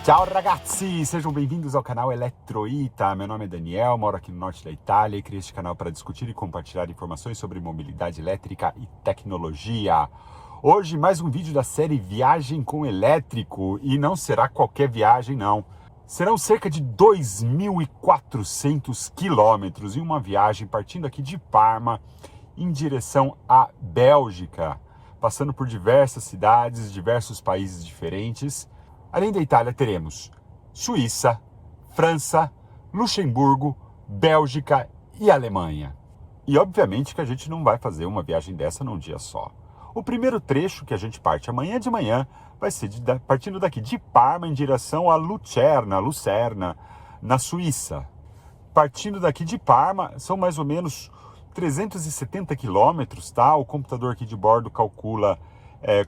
Ciao ragazzi, sejam bem-vindos ao canal Eletroita. Meu nome é Daniel, moro aqui no norte da Itália e criei este canal para discutir e compartilhar informações sobre mobilidade elétrica e tecnologia. Hoje mais um vídeo da série Viagem com Elétrico, e não será qualquer viagem não. Serão cerca de 2.400 quilômetros em uma viagem partindo aqui de Parma em direção à Bélgica, passando por diversas cidades, diversos países diferentes. Além da Itália, teremos Suíça, França, Luxemburgo, Bélgica e Alemanha. E obviamente que a gente não vai fazer uma viagem dessa num dia só. O primeiro trecho que a gente parte amanhã de manhã vai ser partindo daqui de Parma em direção a Lucerna, na Suíça. Partindo daqui de Parma, são mais ou menos 370 quilômetros, tá? O computador aqui de bordo calcula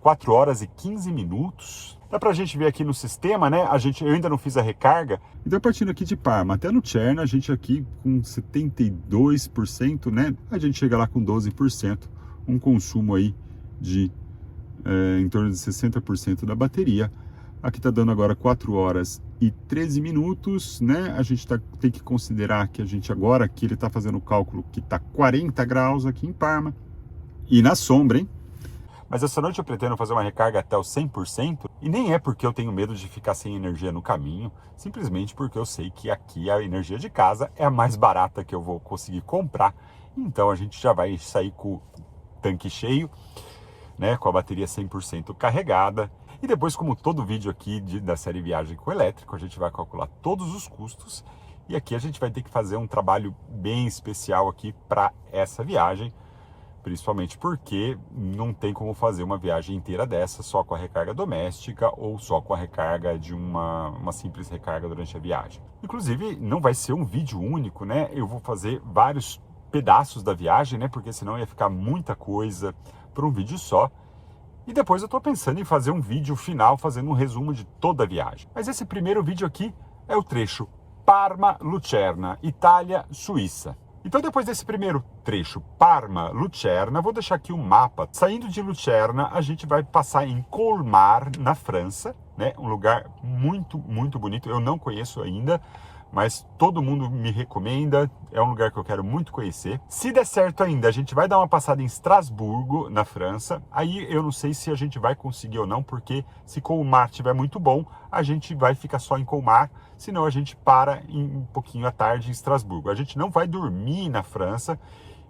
4 horas e 15 minutos. Dá pra gente ver aqui no sistema, né? Eu ainda não fiz a recarga. Então, partindo aqui de Parma até Lucerna, a gente aqui com 72%, né? A gente chega lá com 12%. Um consumo aí de em torno de 60% da bateria. Aqui tá dando agora 4 horas e 13 minutos, né? A gente tem que considerar que a gente agora, aqui ele tá fazendo o cálculo que tá 40 graus aqui em Parma. E na sombra, hein? Mas essa noite eu pretendo fazer uma recarga até os 100%, e nem é porque eu tenho medo de ficar sem energia no caminho, simplesmente porque eu sei que aqui a energia de casa é a mais barata que eu vou conseguir comprar. Então a gente já vai sair com o tanque cheio, né, com a bateria 100% carregada. E depois, como todo vídeo aqui da série Viagem com Elétrico, a gente vai calcular todos os custos. E aqui a gente vai ter que fazer um trabalho bem especial aqui para essa viagem, principalmente porque não tem como fazer uma viagem inteira dessa só com a recarga doméstica ou só com a recarga de uma simples recarga durante a viagem. Inclusive, não vai ser um vídeo único, né? Eu vou fazer vários pedaços da viagem, né? Porque senão ia ficar muita coisa para um vídeo só. E depois eu estou pensando em fazer um vídeo final fazendo um resumo de toda a viagem. Mas esse primeiro vídeo aqui é o trecho Parma-Lucerna, Itália-Suíça. Então, depois desse primeiro trecho, Parma-Lucerna, vou deixar aqui um mapa. Saindo de Lucerna, a gente vai passar em Colmar, na França, né? Um lugar muito, muito bonito. Eu não conheço ainda, mas todo mundo me recomenda. É um lugar que eu quero muito conhecer. Se der certo ainda, a gente vai dar uma passada em Estrasburgo, na França. Aí eu não sei se a gente vai conseguir ou não, porque se Colmar estiver muito bom, a gente vai ficar só em Colmar. Senão a gente para um pouquinho à tarde em Estrasburgo. A gente não vai dormir na França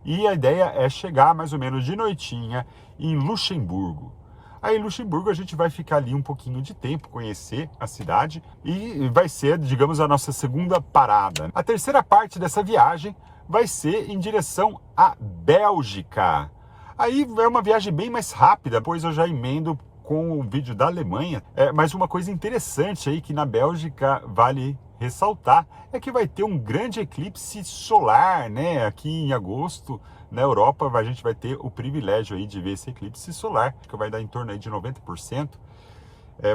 e a ideia é chegar mais ou menos de noitinha em Luxemburgo. Aí em Luxemburgo a gente vai ficar ali um pouquinho de tempo, conhecer a cidade, e vai ser, digamos, a nossa segunda parada. A terceira parte dessa viagem vai ser em direção à Bélgica. Aí é uma viagem bem mais rápida, pois eu já emendo com o vídeo da Alemanha. Mas uma coisa interessante aí que na Bélgica vale ressaltar é que vai ter um grande eclipse solar, né? Aqui em agosto, na Europa, a gente vai ter o privilégio aí de ver esse eclipse solar, que vai dar em torno aí de 90%.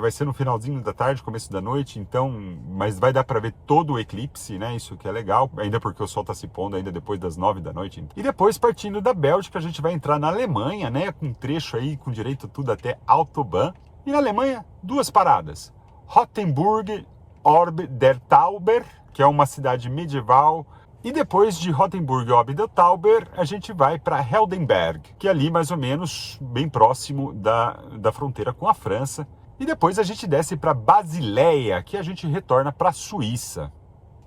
Vai ser no finalzinho da tarde, começo da noite, então, mas vai dar para ver todo o eclipse, né? Isso que é legal, ainda porque o sol está se pondo ainda depois das 9 da noite. E depois, partindo da Bélgica, a gente vai entrar na Alemanha, né? Com um trecho aí, com direito tudo até Autobahn. E na Alemanha, 2 paradas. Rothenburg, Orb der Tauber, que é uma cidade medieval. E depois de Rothenburg, Orb der Tauber, a gente vai para Heldenberg, que é ali mais ou menos bem próximo da fronteira com a França. E depois a gente desce para Basileia, que a gente retorna para a Suíça.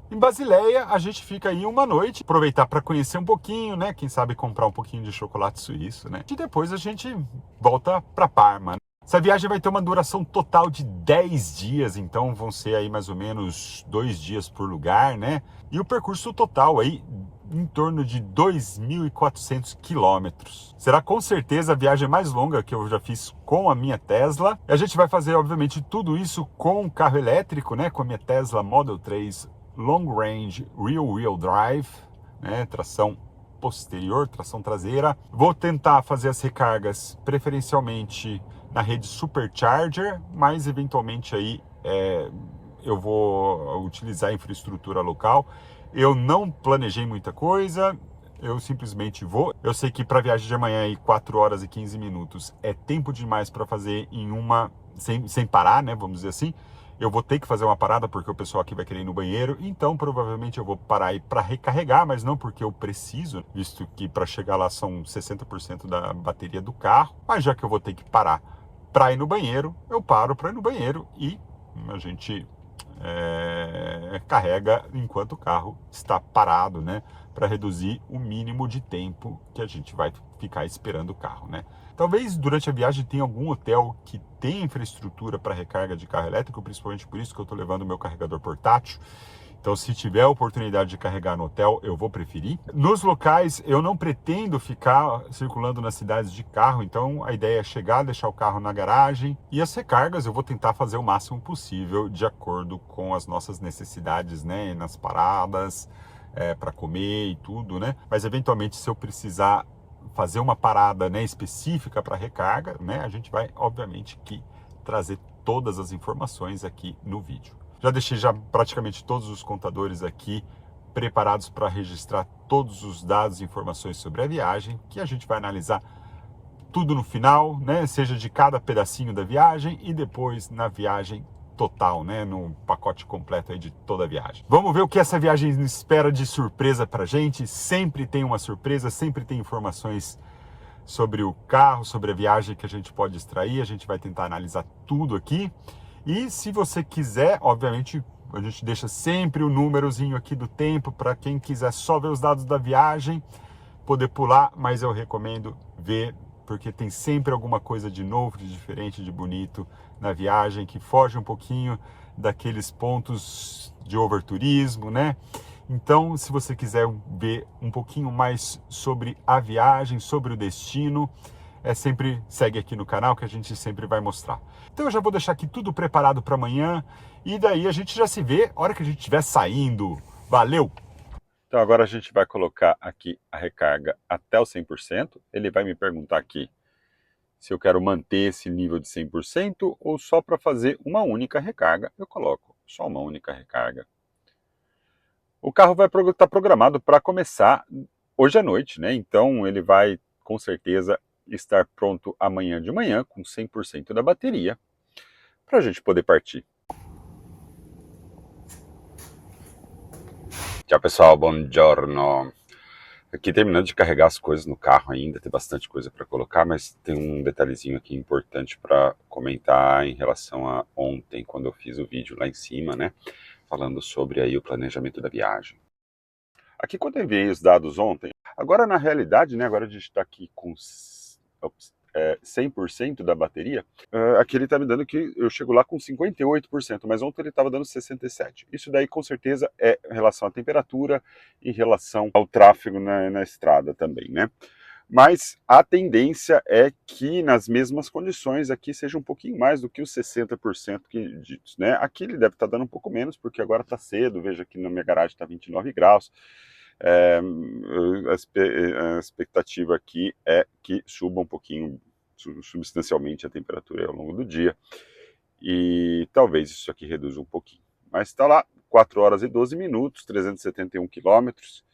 Em Basileia, a gente fica aí uma noite, aproveitar para conhecer um pouquinho, né? Quem sabe comprar um pouquinho de chocolate suíço, né? E depois a gente volta para Parma. Essa viagem vai ter uma duração total de 10 dias, então vão ser aí mais ou menos 2 dias por lugar, né? E o percurso total aí em torno de 2.400 quilômetros. Será com certeza a viagem mais longa que eu já fiz com a minha Tesla. E a gente vai fazer, obviamente, tudo isso com um carro elétrico, né? Com a minha Tesla Model 3 Long Range Rear Wheel Drive, né? Tração posterior, tração traseira. Vou tentar fazer as recargas preferencialmente na rede Supercharger, mas eventualmente aí eu vou utilizar a infraestrutura local. Eu não planejei muita coisa, eu simplesmente vou. Eu sei que para a viagem de amanhã aí 4 horas e 15 minutos é tempo demais para fazer em uma sem parar, né, vamos dizer assim. Eu vou ter que fazer uma parada porque o pessoal aqui vai querer ir no banheiro, então provavelmente eu vou parar aí para recarregar, mas não porque eu preciso, visto que para chegar lá são 60% da bateria do carro. Mas já que eu vou ter que parar para ir no banheiro, eu paro para ir no banheiro e a gente carrega enquanto o carro está parado, né, para reduzir o mínimo de tempo que a gente vai ficar esperando o carro, né. Talvez durante a viagem tenha algum hotel que tenha infraestrutura para recarga de carro elétrico, principalmente por isso que eu estou levando o meu carregador portátil. Então, se tiver a oportunidade de carregar no hotel, eu vou preferir. Nos locais, eu não pretendo ficar circulando nas cidades de carro, então a ideia é chegar, deixar o carro na garagem. E as recargas eu vou tentar fazer o máximo possível de acordo com as nossas necessidades, né? Nas paradas, para comer e tudo, né? Mas eventualmente, se eu precisar fazer uma parada, né, específica para recarga, né? A gente vai, obviamente, que trazer todas as informações aqui no vídeo. Já deixei praticamente todos os contadores aqui preparados para registrar todos os dados e informações sobre a viagem, que a gente vai analisar tudo no final, né? Seja de cada pedacinho da viagem e depois na viagem total, né? No pacote completo aí de toda a viagem. Vamos ver o que essa viagem espera de surpresa pra gente. Sempre tem uma surpresa, sempre tem informações sobre o carro, sobre a viagem que a gente pode extrair. A gente vai tentar analisar tudo aqui. E se você quiser, obviamente, a gente deixa sempre o númerozinho aqui do tempo para quem quiser só ver os dados da viagem, poder pular, mas eu recomendo ver, porque tem sempre alguma coisa de novo, de diferente, de bonito na viagem, que foge um pouquinho daqueles pontos de overturismo, né? Então, se você quiser ver um pouquinho mais sobre a viagem, sobre o destino, sempre segue aqui no canal que a gente sempre vai mostrar. Então eu já vou deixar aqui tudo preparado para amanhã e daí a gente já se vê a hora que a gente estiver saindo. Valeu! Então agora a gente vai colocar aqui a recarga até o 100%. Ele vai me perguntar aqui se eu quero manter esse nível de 100% ou só para fazer uma única recarga. Eu coloco só uma única recarga. O carro vai estar programado para começar hoje à noite, né? Então ele vai com certeza estar pronto amanhã de manhã com 100% da bateria para a gente poder partir. Tchau pessoal, buongiorno. Aqui terminando de carregar as coisas no carro ainda, tem bastante coisa para colocar, mas tem um detalhezinho aqui importante para comentar em relação a ontem, quando eu fiz o vídeo lá em cima, né, falando sobre aí o planejamento da viagem. Aqui quando eu enviei os dados ontem, agora na realidade, né, agora a gente está aqui com 100% da bateria, aqui ele está me dando que eu chego lá com 58%, mas ontem ele estava dando 67%. Isso daí com certeza é em relação à temperatura e em relação ao tráfego na estrada também, né? Mas a tendência é que nas mesmas condições aqui seja um pouquinho mais do que os 60% que ditos, né? Aqui ele deve estar dando um pouco menos, porque agora está cedo, veja que na minha garagem está 29 graus. A expectativa aqui é que suba um pouquinho, substancialmente a temperatura ao longo do dia, e talvez isso aqui reduza um pouquinho. Mas está lá, 4 horas e 12 minutos, 371 quilômetros.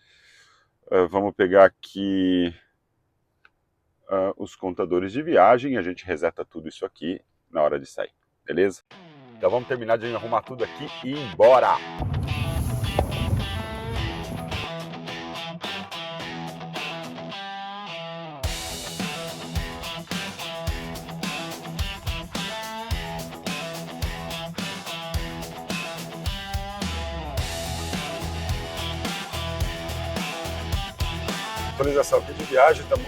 Vamos pegar aqui os contadores de viagem, a gente reseta tudo isso aqui na hora de sair, beleza? Então vamos terminar de arrumar tudo aqui e ir embora! Atualização aqui de viagem, estamos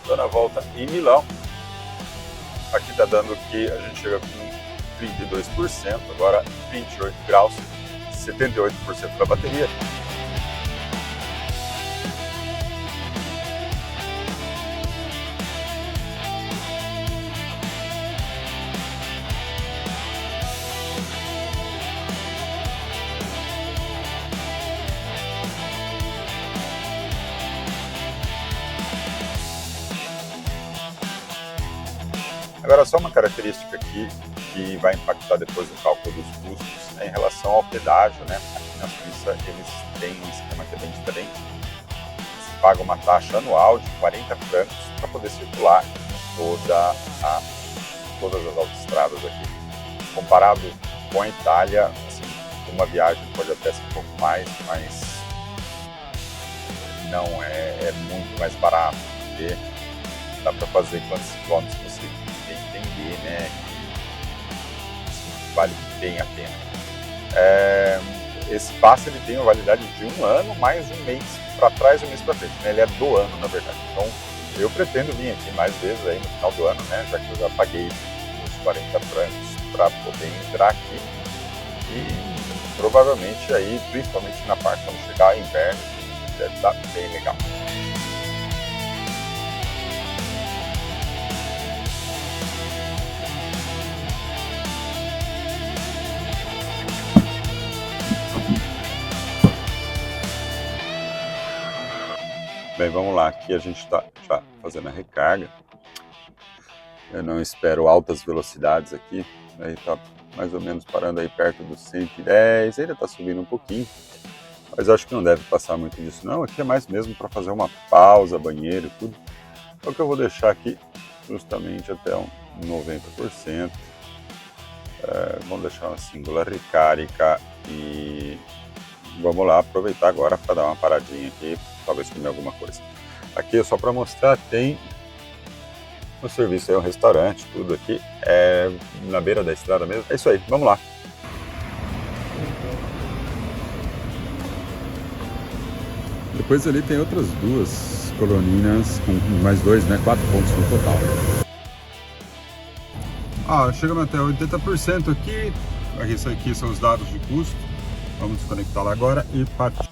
dando a volta em Milão. Aqui está dando que a gente chega com 32%, agora 28 graus, 78% da bateria. Agora, só uma característica aqui que vai impactar depois no cálculo dos custos é em relação ao pedágio, né? Aqui na Suíça eles têm um esquema que é bem diferente. Você paga uma taxa anual de 40 francos para poder circular em todas as autoestradas aqui. Comparado com a Itália, assim, uma viagem pode até ser um pouco mais, mas não é muito mais barato, porque dá para fazer quantos quilômetros você entender, né? Vale bem a pena. Esse passe ele tem uma validade de 1 ano mais um mês para trás e um mês para frente, né? Ele é do ano, na verdade. Então, eu pretendo vir aqui mais vezes aí no final do ano, né? Já que eu já paguei os 40 francos para poder entrar aqui. E provavelmente aí, principalmente na parte quando chegar o inverno, deve estar bem legal. Bem, vamos lá, aqui a gente está já fazendo a recarga. Eu não espero altas velocidades aqui, aí está mais ou menos parando aí perto dos 110, ainda está subindo um pouquinho, mas acho que não deve passar muito disso não. Aqui é mais mesmo para fazer uma pausa, banheiro e tudo. Então que eu vou deixar aqui justamente até um 90%. Vamos deixar uma singular ricarica e vamos lá aproveitar agora para dar uma paradinha aqui, talvez comer alguma coisa. Aqui só para mostrar, tem o serviço, é um restaurante, tudo aqui, na beira da estrada mesmo. É isso aí, vamos lá. Depois ali tem outras 2 coloninas, com mais 2, né? 4 pontos no total. Chegamos até 80% aqui. Isso aqui são os dados de custo. Vamos desconectar lá agora e partir.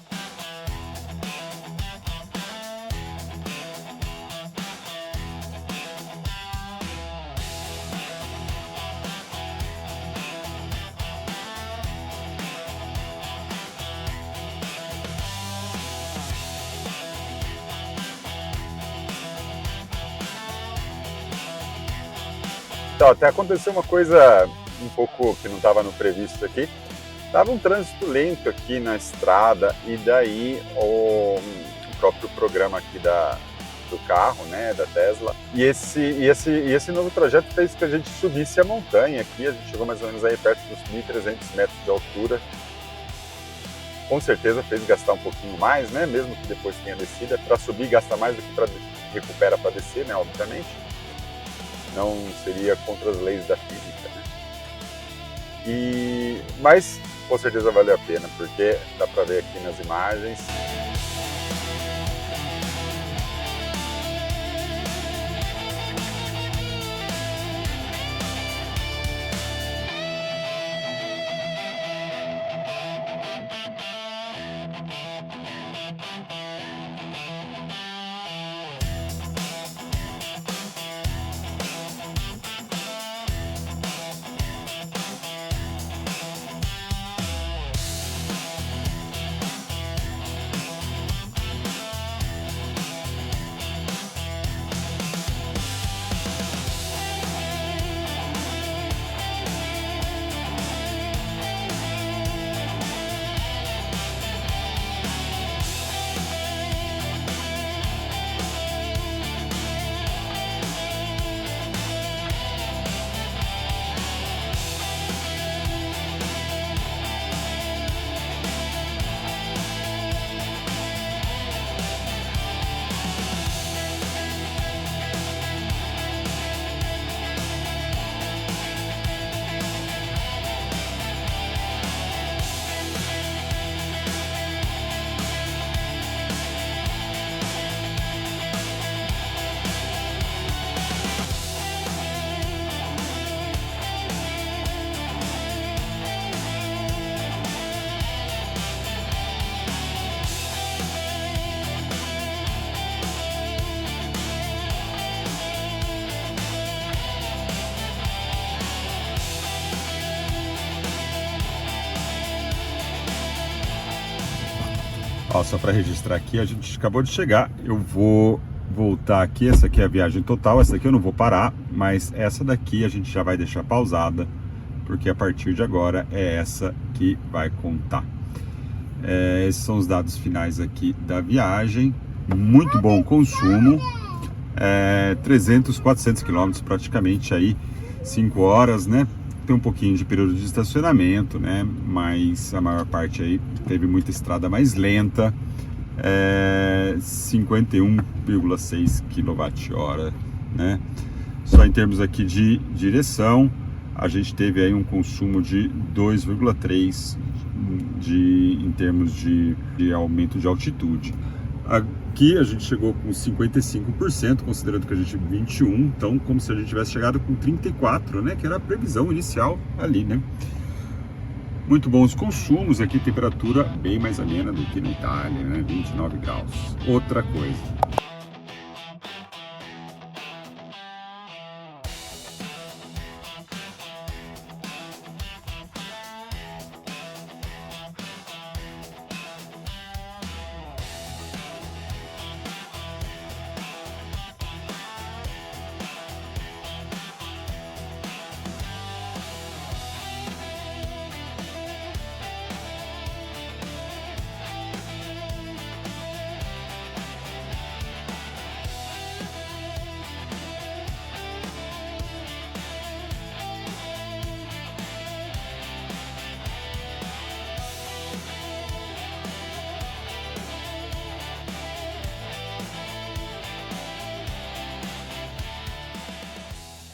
Então, até aconteceu uma coisa um pouco que não estava no previsto aqui. Estava um trânsito lento aqui na estrada e daí o próprio programa aqui do carro, né, da Tesla. E esse novo trajeto fez que a gente subisse a montanha aqui. A gente chegou mais ou menos aí perto dos 1.300 metros de altura. Com certeza fez gastar um pouquinho mais, né, mesmo que depois tenha descida. Para subir gasta mais do que para recupera para descer, né, obviamente. Não seria contra as leis da física, né? Mas com certeza valeu a pena, porque dá para ver aqui nas imagens. Ó, só para registrar aqui, a gente acabou de chegar. Eu vou voltar aqui, essa aqui é a viagem total, essa aqui eu não vou parar, mas essa daqui a gente já vai deixar pausada, porque a partir de agora é essa que vai contar. Esses são os dados finais aqui da viagem, muito bom consumo, 300, 400 quilômetros praticamente aí, 5 horas, né? Tem um pouquinho de período de estacionamento, né? Mas a maior parte aí teve muita estrada mais lenta, 51,6 kWh, né? Só em termos aqui de direção, a gente teve aí um consumo de 2,3 em termos de aumento de altitude. Aqui a gente chegou com 55%, considerando que a gente 21, então como se a gente tivesse chegado com 34, né? Que era a previsão inicial ali, né? Muito bons consumos, aqui temperatura bem mais amena do que na Itália, né? 29 graus. Outra coisa.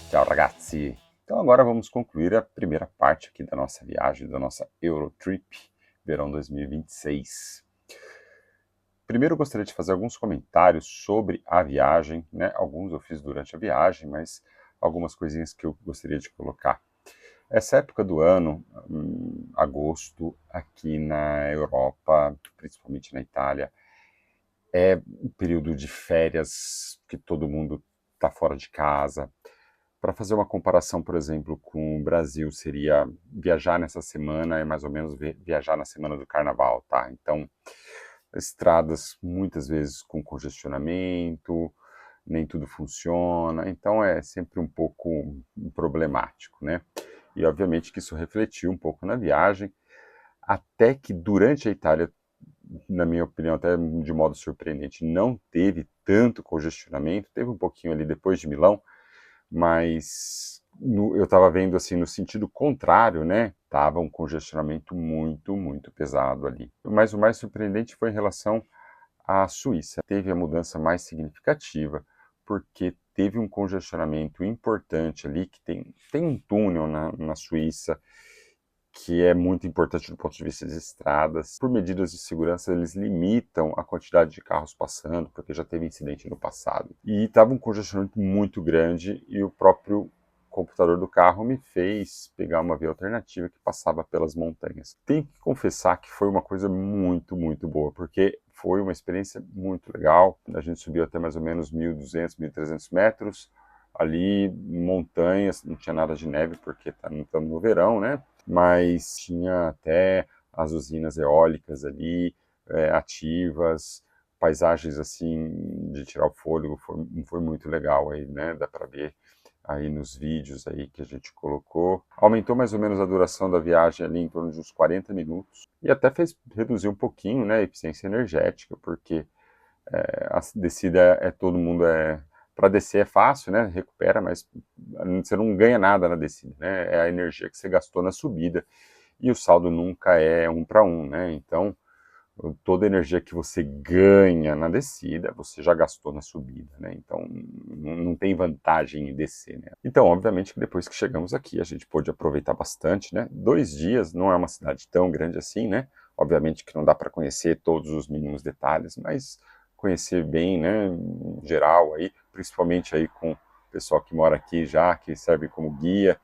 Ciao ragazzi! Então agora vamos concluir a primeira parte aqui da nossa viagem, da nossa Eurotrip verão 2026. Primeiro eu gostaria de fazer alguns comentários sobre a viagem, né? Alguns eu fiz durante a viagem, mas algumas coisinhas que eu gostaria de colocar. Essa época do ano, agosto, aqui na Europa, principalmente na Itália, é um período de férias que todo mundo está fora de casa. Para fazer uma comparação, por exemplo, com o Brasil, seria viajar nessa semana, é mais ou menos viajar na semana do Carnaval, tá? Então, estradas muitas vezes com congestionamento, nem tudo funciona, então é sempre um pouco problemático, né? E obviamente que isso refletiu um pouco na viagem, até que durante a Itália, na minha opinião, até de modo surpreendente, não teve tanto congestionamento, teve um pouquinho ali depois de Milão, mas eu estava vendo assim no sentido contrário, né? Tava um congestionamento muito, muito pesado ali. Mas o mais surpreendente foi em relação à Suíça. Teve a mudança mais significativa, porque teve um congestionamento importante ali, que tem um túnel na Suíça, que é muito importante do ponto de vista das estradas. Por medidas de segurança, eles limitam a quantidade de carros passando, porque já teve incidente no passado. E estava um congestionamento muito grande e o próprio computador do carro me fez pegar uma via alternativa que passava pelas montanhas. Tenho que confessar que foi uma coisa muito, muito boa, porque foi uma experiência muito legal. A gente subiu até mais ou menos 1.200, 1.300 metros, ali montanhas, não tinha nada de neve porque estamos no verão, né? Mas tinha até as usinas eólicas ali, ativas, paisagens assim de tirar o fôlego, foi muito legal aí, né? Dá para ver aí nos vídeos aí que a gente colocou. Aumentou mais ou menos a duração da viagem ali em torno de uns 40 minutos e até fez reduzir um pouquinho, né, a eficiência energética, porque a descida todo mundo para descer é fácil, né? Recupera, mas você não ganha nada na descida, né? É a energia que você gastou na subida e o saldo nunca é 1 para 1, né? Então, toda a energia que você ganha na descida, você já gastou na subida, né? Então, não tem vantagem em descer, né? Então, obviamente que depois que chegamos aqui, a gente pôde aproveitar bastante, né? 2 dias, não é uma cidade tão grande assim, né? Obviamente que não dá para conhecer todos os mínimos detalhes, mas conhecer bem, né, em geral aí, principalmente aí com o pessoal que mora aqui já, que serve como guia.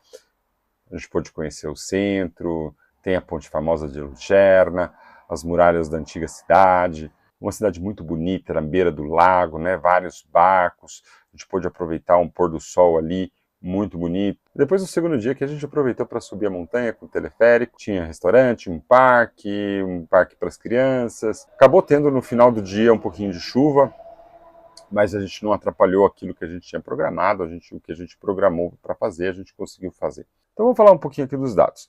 A gente pôde conhecer o centro, tem a ponte famosa de Lucerna, as muralhas da antiga cidade, uma cidade muito bonita na beira do lago, né, vários barcos, a gente pôde aproveitar um pôr do sol ali, muito bonito. Depois do segundo dia que a gente aproveitou para subir a montanha com o teleférico, tinha restaurante, um parque para as crianças. Acabou tendo no final do dia um pouquinho de chuva, mas a gente não atrapalhou aquilo que a gente tinha programado, o que a gente programou para fazer, a gente conseguiu fazer. Então vamos falar um pouquinho aqui dos dados.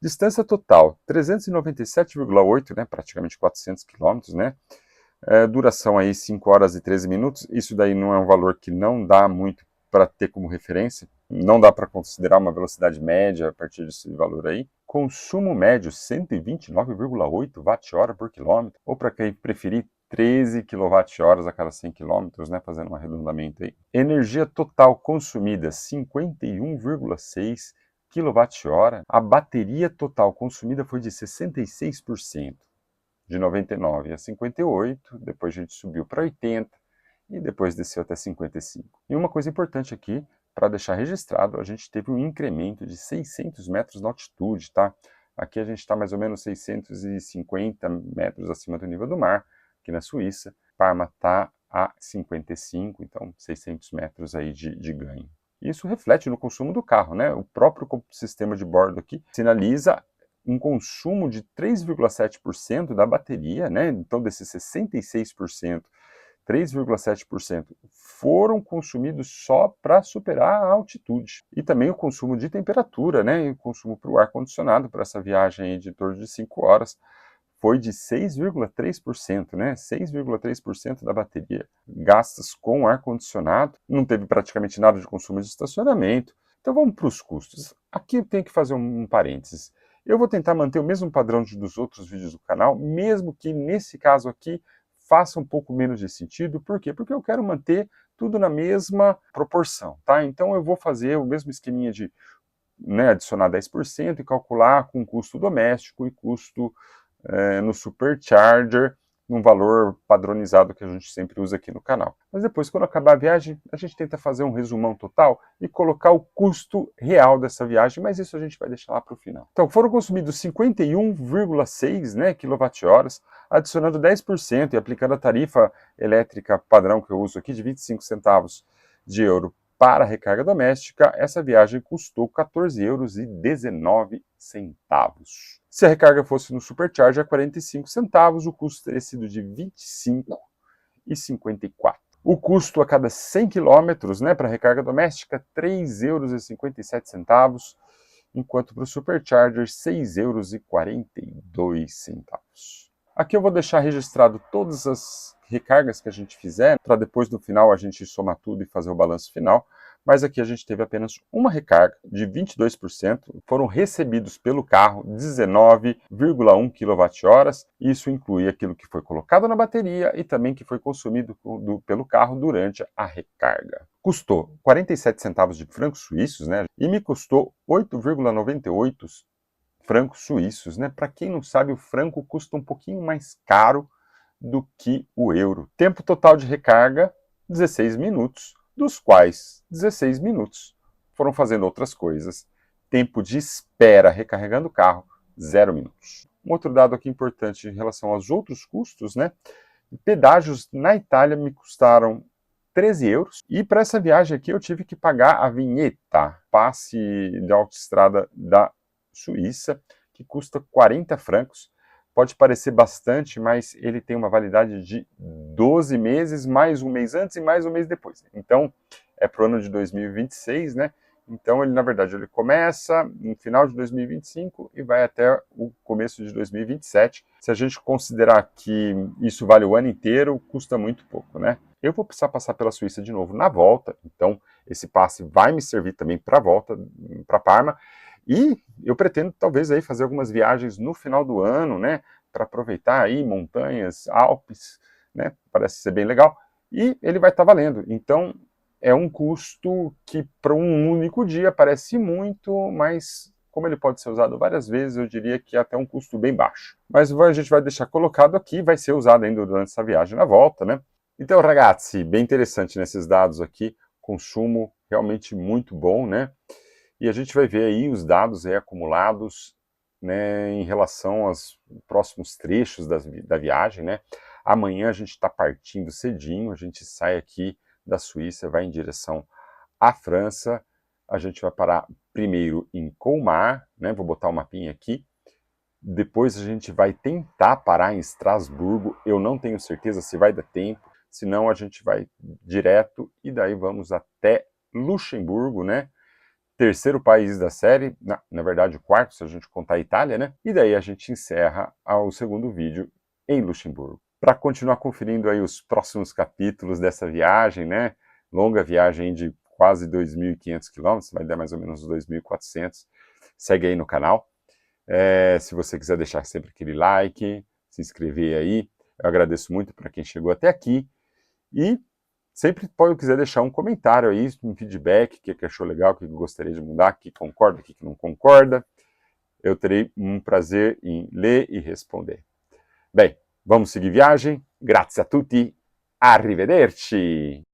Distância total, 397,8, né, praticamente 400 quilômetros, né? Duração aí 5 horas e 13 minutos, isso daí não é um valor que não dá muito para ter como referência, não dá para considerar uma velocidade média a partir desse valor aí. Consumo médio, 129,8 watt-hora por quilômetro, ou para quem preferir, 13 kWh a cada 100 km, né, fazendo um arredondamento aí. Energia total consumida, 51,6 kWh. A bateria total consumida foi de 66%. De 99 a 58, depois a gente subiu para 80 e depois desceu até 55. E uma coisa importante aqui, para deixar registrado, a gente teve um incremento de 600 metros na altitude, tá? Aqui a gente está mais ou menos 650 metros acima do nível do mar, aqui na Suíça. Parma está a 55, então 600 metros aí de ganho. Isso reflete no consumo do carro, né? O próprio sistema de bordo aqui sinaliza um consumo de 3,7% da bateria, né? Então desses 66%, 3,7% foram consumidos só para superar a altitude. E também o consumo de temperatura, né? E o consumo para o ar-condicionado, para essa viagem de torno de 5 horas, foi de 6,3%, né? 6,3% da bateria gastas com ar-condicionado. Não teve praticamente nada de consumo de estacionamento. Então vamos para os custos. Aqui eu tenho que fazer um parênteses. Eu vou tentar manter o mesmo padrão dos outros vídeos do canal, mesmo que nesse caso aqui faça um pouco menos de sentido. Por quê? Porque eu quero manter tudo na mesma proporção, tá? Então eu vou fazer o mesmo esqueminha de, né, adicionar 10% e calcular com custo doméstico e custo no Supercharger, num valor padronizado que a gente sempre usa aqui no canal. Mas depois, quando acabar a viagem, a gente tenta fazer um resumão total e colocar o custo real dessa viagem, mas isso a gente vai deixar lá para o final. Então, foram consumidos 51,6, né, kWh, adicionando 10% e aplicando a tarifa elétrica padrão que eu uso aqui de 25 centavos de euro para a recarga doméstica, essa viagem custou 14,19 euros. Se a recarga fosse no Supercharger, a 45 centavos, o custo teria sido de 25,54. O custo a cada 100 km, né, para recarga doméstica, 3,57 euros, enquanto para o Supercharger, 6,42 euros. Aqui eu vou deixar registrado todas as recargas que a gente fizer, para depois no final a gente somar tudo e fazer o balanço final. Mas aqui a gente teve apenas uma recarga de 22%, foram recebidos pelo carro 19,1 kWh, isso inclui aquilo que foi colocado na bateria e também que foi consumido pelo carro durante a recarga. Custou 47 centavos de francos suíços, né? E me custou 8,98 francos suíços, né? Para quem não sabe, o franco custa um pouquinho mais caro do que o euro. Tempo total de recarga, 16 minutos, dos quais 16 minutos foram fazendo outras coisas. Tempo de espera recarregando o carro, 0 minutos. Um outro dado aqui importante em relação aos outros custos, né? Pedágios na Itália me custaram 13 euros. E para essa viagem aqui eu tive que pagar a vinheta, passe de autoestrada da Suíça, que custa 40 francos. Pode parecer bastante, mas ele tem uma validade de 12 meses, mais um mês antes e mais um mês depois. Então, é para o ano de 2026, né? Então, ele, na verdade, ele começa no final de 2025 e vai até o começo de 2027. Se a gente considerar que isso vale o ano inteiro, custa muito pouco, né? Eu vou precisar passar pela Suíça de novo na volta, então esse passe vai me servir também para a volta, para Parma. E eu pretendo talvez aí fazer algumas viagens no final do ano, né, para aproveitar aí montanhas, Alpes, né, parece ser bem legal. E ele vai estar valendo. Então é um custo que para um único dia parece muito, mas como ele pode ser usado várias vezes, eu diria que é até um custo bem baixo. Mas a gente vai deixar colocado aqui, vai ser usado ainda durante essa viagem na volta, né? Então, ragazzi, bem interessante nesses dados aqui, consumo realmente muito bom, né? E a gente vai ver aí os dados aí acumulados, né, em relação aos próximos trechos da viagem, né? Amanhã a gente está partindo cedinho, a gente sai aqui da Suíça, vai em direção à França, a gente vai parar primeiro em Colmar, né? Vou botar o mapinha aqui. Depois a gente vai tentar parar em Estrasburgo, eu não tenho certeza se vai dar tempo. senão a gente vai direto e daí vamos até Luxemburgo, né? Terceiro país da série, na verdade o quarto, se a gente contar a Itália, né? E daí a gente encerra o segundo vídeo em Luxemburgo. Para continuar conferindo aí os próximos capítulos dessa viagem, né? Longa viagem de quase 2.500 quilômetros, vai dar mais ou menos 2.400. Segue aí no canal. Se você quiser deixar sempre aquele like, se inscrever aí, eu agradeço muito para quem chegou até aqui. E sempre pode quiser deixar um comentário aí, um feedback, o que achou legal, o que gostaria de mudar, o que concorda, o que não concorda. Eu terei um prazer em ler e responder. Bem, vamos seguir viagem. Grazie a tutti. Arrivederci.